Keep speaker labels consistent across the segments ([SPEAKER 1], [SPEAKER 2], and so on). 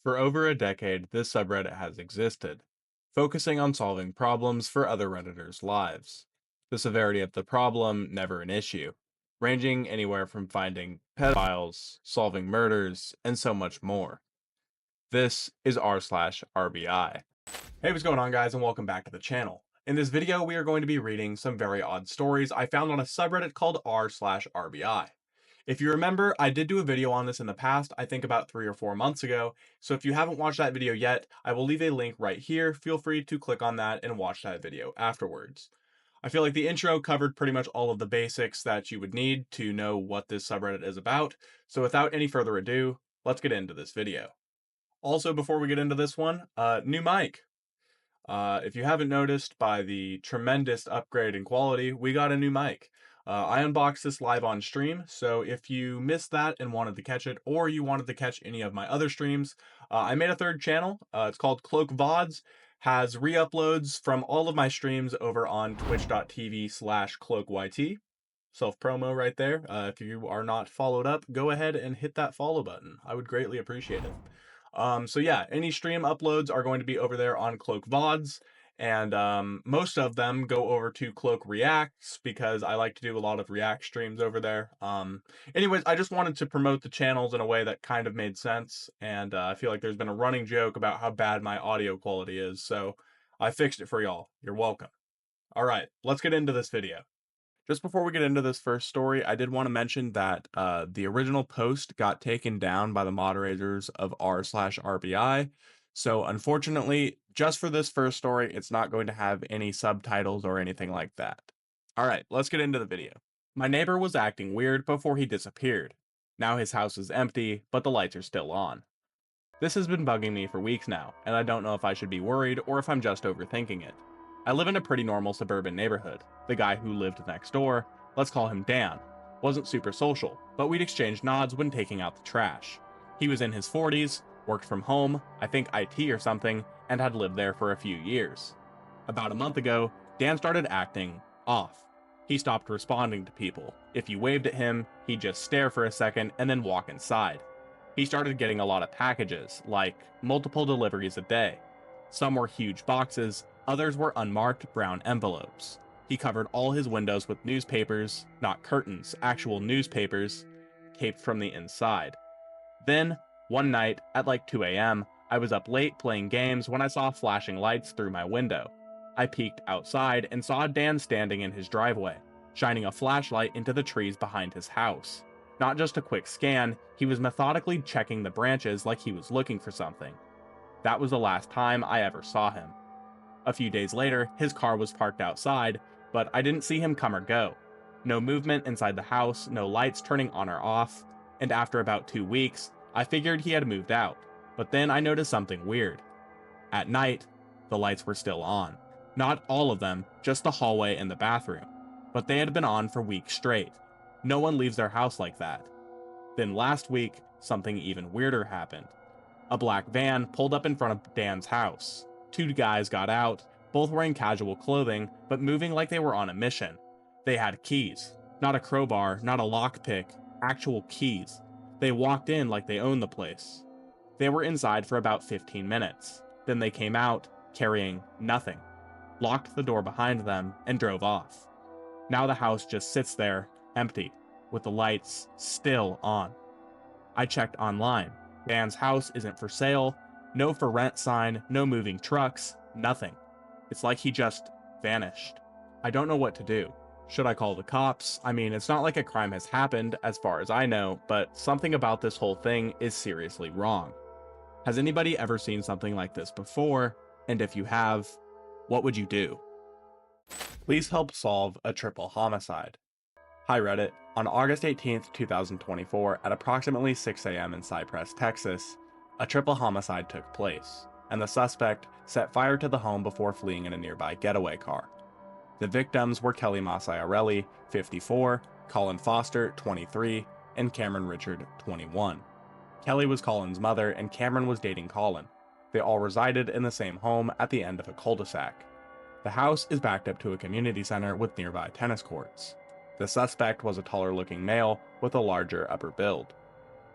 [SPEAKER 1] For over a decade, this subreddit has existed, focusing on solving problems for other Redditors' lives. The severity of the problem never an issue, ranging anywhere from finding pedophiles, solving murders, and so much more. This is r/RBI. Hey, what's going on, guys, and welcome back to the channel. In this video, we are going to be reading some very odd stories I found on a subreddit called r/RBI. If you remember, I did do a video on this in the past, I think about 3 or 4 months ago, so if you haven't watched that video yet, I will leave a link right here. Feel free to click on that and watch that video afterwards. I feel like the intro covered pretty much all of the basics that you would need to know what this subreddit is about, so without any further ado, let's get into this video. Also, before we get into this one, new mic. If you haven't noticed by the tremendous upgrade in quality, we got a new mic. I unboxed this live on stream, so if you missed that and wanted to catch it, or you wanted to catch any of my other streams, I made a third channel. It's called Cloak VODs, has re-uploads from all of my streams over on twitch.tv/cloakyt. Self-promo right there. If you are not followed up, go ahead and hit that follow button. I would greatly appreciate it. So yeah, any stream uploads are going to be over there on Cloak VODs, and most of them go over to Cloak Reacts because I like to do a lot of React streams over there. Anyways, I just wanted to promote the channels in a way that kind of made sense, and I feel like there's been a running joke about how bad my audio quality is, so I fixed it for y'all. You're welcome. Alright, let's get into this video. Just before we get into this first story, I did want to mention that the original post got taken down by the moderators of r/RBI. So unfortunately, just for this first story, it's not going to have any subtitles or anything like that. All right, let's get into the video. My neighbor was acting weird before he disappeared. Now his house is empty, but the lights are still on. This has been bugging me for weeks now, and I don't know if I should be worried or if I'm just overthinking it. I live in a pretty normal suburban neighborhood. The guy who lived next door, let's call him Dan, wasn't super social, but we'd exchange nods when taking out the trash. He was in his 40s, worked from home, I think IT or something, and had lived there for a few years. About a month ago, Dan started acting off. He stopped responding to people. If you waved at him, he'd just stare for a second and then walk inside. He started getting a lot of packages, like multiple deliveries a day. Some were huge boxes, others were unmarked brown envelopes. He covered all his windows with newspapers, not curtains, actual newspapers, taped from the inside. Then, one night, at like 2 a.m., I was up late playing games when I saw flashing lights through my window. I peeked outside and saw Dan standing in his driveway, shining a flashlight into the trees behind his house. Not just a quick scan, he was methodically checking the branches like he was looking for something. That was the last time I ever saw him. A few days later, his car was parked outside, but I didn't see him come or go. No movement inside the house, no lights turning on or off, and after about 2 weeks, I figured he had moved out. But then I noticed something weird. At night, the lights were still on. Not all of them, just the hallway and the bathroom. But they had been on for weeks straight. No one leaves their house like that. Then last week, something even weirder happened. A black van pulled up in front of Dan's house. 2 guys got out, both wearing casual clothing, but moving like they were on a mission. They had keys. Not a crowbar, not a lockpick, actual keys. They walked in like they owned the place. They were inside for about 15 minutes. Then they came out, carrying nothing, locked the door behind them, and drove off. Now the house just sits there, empty, with the lights still on. I checked online. Dan's house isn't for sale, no for rent sign, no moving trucks, nothing. It's like he just vanished. I don't know what to do. Should I call the cops? I mean, it's not like a crime has happened, as far as I know, but something about this whole thing is seriously wrong. Has anybody ever seen something like this before? And if you have, what would you do? Please help solve a triple homicide. Hi Reddit. On August 18th, 2024, at approximately 6 a.m. in Cypress, Texas, a triple homicide took place, and the suspect set fire to the home before fleeing in a nearby getaway car. The victims were Kelly Maciarelli, 54, Colin Foster, 23, and Cameron Richard, 21. Kelly was Colin's mother, and Cameron was dating Colin. They all resided in the same home at the end of a cul-de-sac. The house is backed up to a community center with nearby tennis courts. The suspect was a taller-looking male with a larger upper build.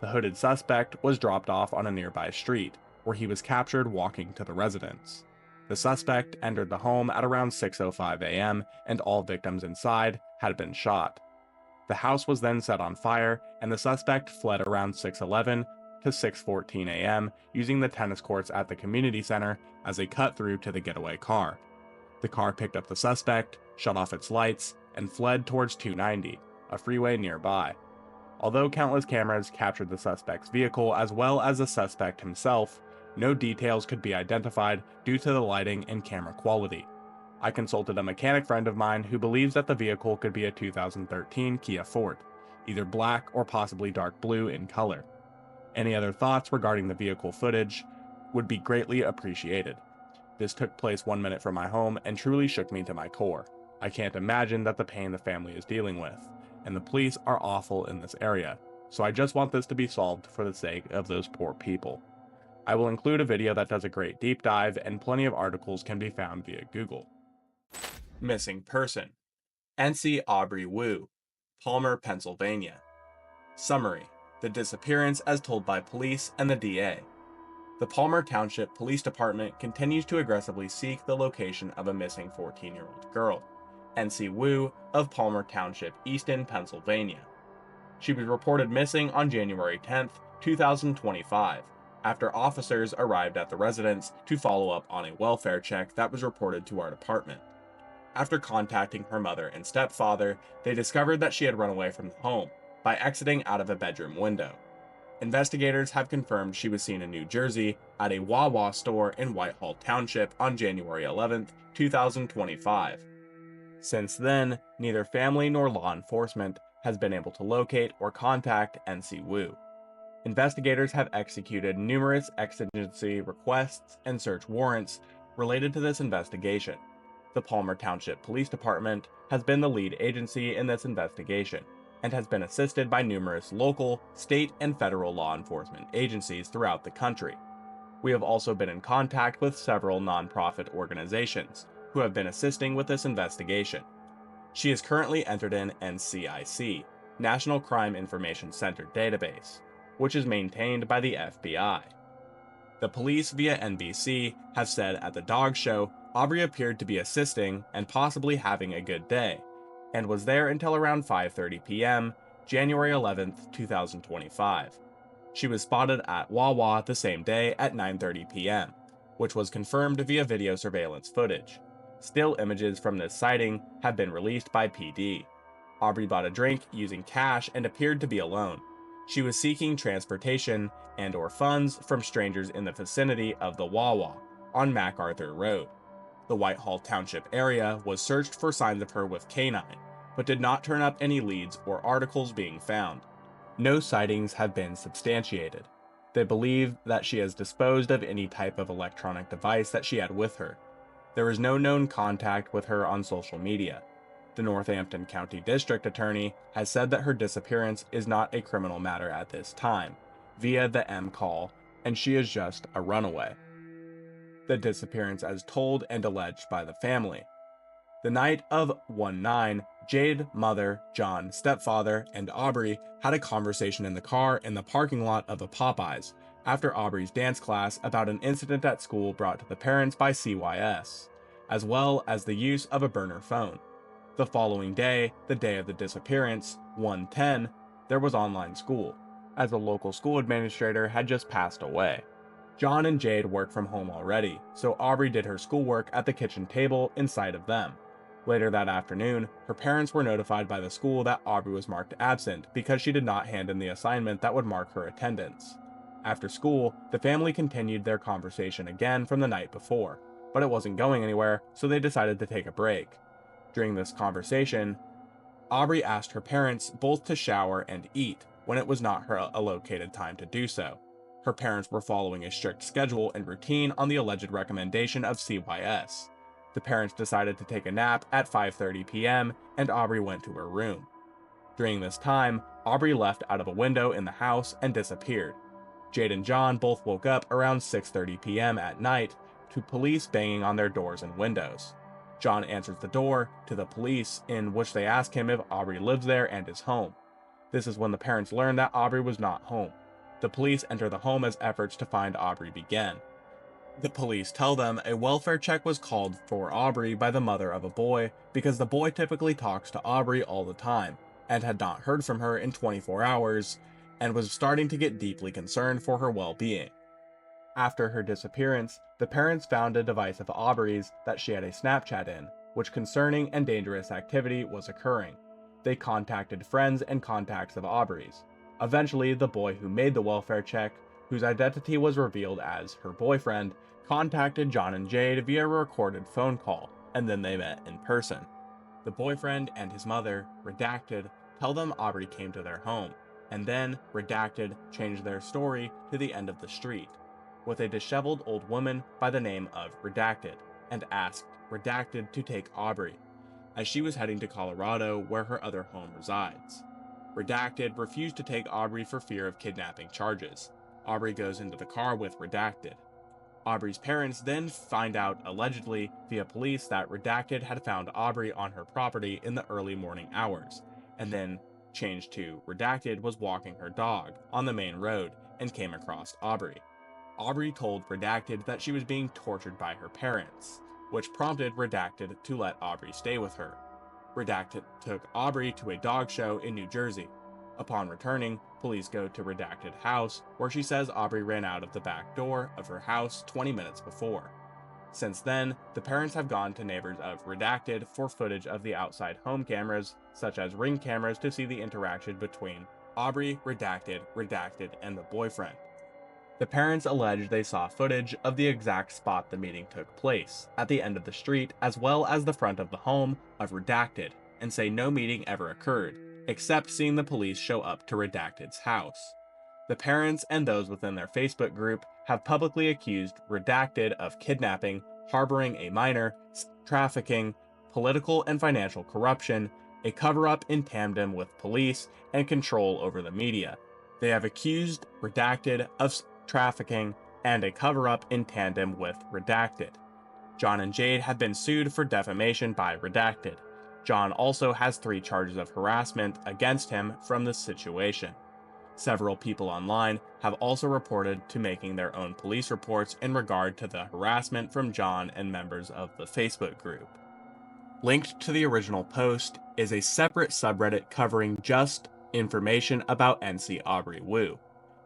[SPEAKER 1] The hooded suspect was dropped off on a nearby street. where he was captured walking to the residence. The suspect entered the home at around 6:05 a.m., and all victims inside had been shot. The house was then set on fire, and the suspect fled around 6:11 to 6:14 a.m. using the tennis courts at the community center as a cut-through to the getaway car. The car picked up the suspect, shut off its lights, and fled towards 290, a freeway nearby. Although countless cameras captured the suspect's vehicle as well as the suspect himself, no details could be identified due to the lighting and camera quality. I consulted a mechanic friend of mine who believes that the vehicle could be a 2013 Kia Forte, either black or possibly dark blue in color. Any other thoughts regarding the vehicle footage would be greatly appreciated. This took place 1 minute from my home and truly shook me to my core. I can't imagine that the pain the family is dealing with, and the police are awful in this area, so I just want this to be solved for the sake of those poor people. I will include a video that does a great deep dive, and plenty of articles can be found via Google. Missing person: NC Aubrey Wu, Palmer, Pennsylvania. Summary: the disappearance as told by police and the DA. The Palmer Township Police Department continues to aggressively seek the location of a missing 14-year-old girl, NC Wu of Palmer Township, Easton, Pennsylvania. She was reported missing on January 10, 2025, after officers arrived at the residence to follow up on a welfare check that was reported to our department. After contacting her mother and stepfather, they discovered that she had run away from the home by exiting out of a bedroom window. Investigators have confirmed she was seen in New Jersey at a Wawa store in Whitehall Township on January 11, 2025. Since then, neither family nor law enforcement has been able to locate or contact NC Wu. Investigators have executed numerous exigency requests and search warrants related to this investigation. The Palmer Township Police Department has been the lead agency in this investigation, and has been assisted by numerous local, state, and federal law enforcement agencies throughout the country. We have also been in contact with several nonprofit organizations who have been assisting with this investigation. She is currently entered in NCIC, National Crime Information Center database, which is maintained by the FBI. The police via NBC have said at the dog show Aubrey appeared to be assisting and possibly having a good day, and was there until around 5:30 p.m., January 11, 2025. She was spotted at Wawa the same day at 9:30 p.m., which was confirmed via video surveillance footage. Still images from this sighting have been released by PD. Aubrey bought a drink using cash and appeared to be alone. She was seeking transportation and/or funds from strangers in the vicinity of the Wawa on MacArthur Road. The Whitehall Township area was searched for signs of her with canine, but did not turn up any leads or articles being found. No sightings have been substantiated. They believe that she has disposed of any type of electronic device that she had with her. There is no known contact with her on social media. The Northampton County District Attorney has said that her disappearance is not a criminal matter at this time, via the M-Call, and she is just a runaway. The disappearance as told and alleged by the family. The night of 1/9, Jade, mother, John, stepfather, and Aubrey had a conversation in the car in the parking lot of a Popeyes after Aubrey's dance class about an incident at school brought to the parents by CYS, as well as the use of a burner phone. The following day, the day of the disappearance, 1/10, there was online school, as the local school administrator had just passed away. John and Jade work from home already, so Aubrey did her schoolwork at the kitchen table inside of them. Later that afternoon, her parents were notified by the school that Aubrey was marked absent because she did not hand in the assignment that would mark her attendance. After school, the family continued their conversation again from the night before, but it wasn't going anywhere, so they decided to take a break. During this conversation, Aubrey asked her parents both to shower and eat when it was not her allocated time to do so. Her parents were following a strict schedule and routine on the alleged recommendation of CYS. The parents decided to take a nap at 5:30 p.m. and Aubrey went to her room. During this time, Aubrey left out of a window in the house and disappeared. Jade and John both woke up around 6:30 p.m. at night to police banging on their doors and windows. John answers the door to the police, in which they ask him if Aubrey lives there and is home. This is when the parents learn that Aubrey was not home. The police enter the home as efforts to find Aubrey begin. The police tell them a welfare check was called for Aubrey by the mother of a boy because the boy typically talks to Aubrey all the time and had not heard from her in 24 hours and was starting to get deeply concerned for her well-being. After her disappearance, the parents found a device of Aubrey's that she had a Snapchat in, which concerning and dangerous activity was occurring. They contacted friends and contacts of Aubrey's. Eventually, the boy who made the welfare check, whose identity was revealed as her boyfriend, contacted John and Jade via a recorded phone call, and then they met in person. The boyfriend and his mother, Redacted, tell them Aubrey came to their home, and then Redacted changed their story to the end of the street, with a disheveled old woman by the name of Redacted, and asked Redacted to take Aubrey, as she was heading to Colorado where her other home resides. Redacted refused to take Aubrey for fear of kidnapping charges. Aubrey goes into the car with Redacted. Aubrey's parents then find out, allegedly via police, that Redacted had found Aubrey on her property in the early morning hours, and then changed to Redacted was walking her dog on the main road and came across Aubrey. Aubrey told Redacted that she was being tortured by her parents, which prompted Redacted to let Aubrey stay with her. Redacted took Aubrey to a dog show in New Jersey. Upon returning, police go to Redacted's house, where she says Aubrey ran out of the back door of her house 20 minutes before. Since then, the parents have gone to neighbors of Redacted for footage of the outside home cameras, such as Ring cameras, to see the interaction between Aubrey, Redacted, and the boyfriend. The parents allege they saw footage of the exact spot the meeting took place, at the end of the street, as well as the front of the home of Redacted, and say no meeting ever occurred, except seeing the police show up to Redacted's house. The parents and those within their Facebook group have publicly accused Redacted of kidnapping, harboring a minor, trafficking, political and financial corruption, a cover-up in tandem with police, and control over the media. They have accused Redacted of trafficking and a cover-up in tandem with Redacted. John and Jade have been sued for defamation by Redacted. John also has 3 charges of harassment against him from this situation. Several people online have also reported to making their own police reports in regard to the harassment from John and members of the Facebook group. Linked to the original post is a separate subreddit covering just information about NC Aubrey Wu.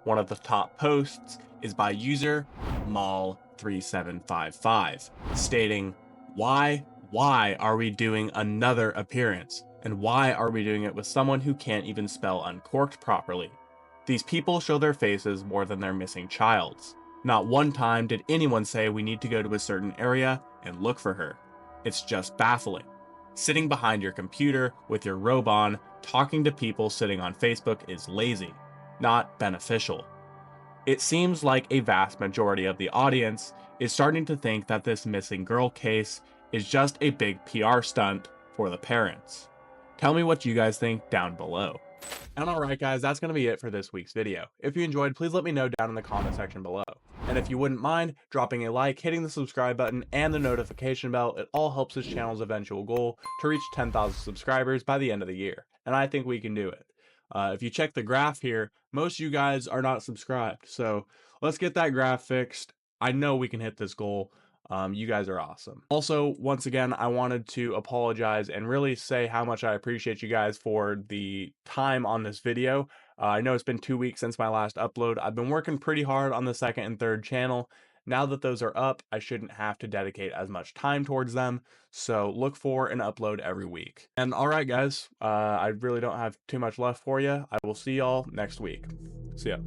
[SPEAKER 1] One of the top posts is by user Mal3755, stating, why are we doing another appearance? And why are we doing it with someone who can't even spell uncorked properly? These people show their faces more than their missing child's. Not one time did anyone say we need to go to a certain area and look for her. It's just baffling. Sitting behind your computer with your robe on, talking to people sitting on Facebook is lazy, not beneficial. It seems like a vast majority of the audience is starting to think that this missing girl case is just a big PR stunt for the parents. Tell me what you guys think down below. And alright guys, that's going to be it for this week's video. If you enjoyed, please let me know down in the comment section below. And if you wouldn't mind dropping a like, hitting the subscribe button, and the notification bell, it all helps this channel's eventual goal to reach 10,000 subscribers by the end of the year. And I think we can do it. If you check the graph here, most of you guys are not subscribed. So let's get that graph fixed. I know we can hit this goal. You guys are awesome. Also, once again, I wanted to apologize and really say how much I appreciate you guys for the time on this video. I know it's been 2 weeks since my last upload. I've been working pretty hard on the second and third channel. Now that those are up, I shouldn't have to dedicate as much time towards them. So look for an upload every week. And alright guys, I really don't have too much left for you. I will see y'all next week. See ya.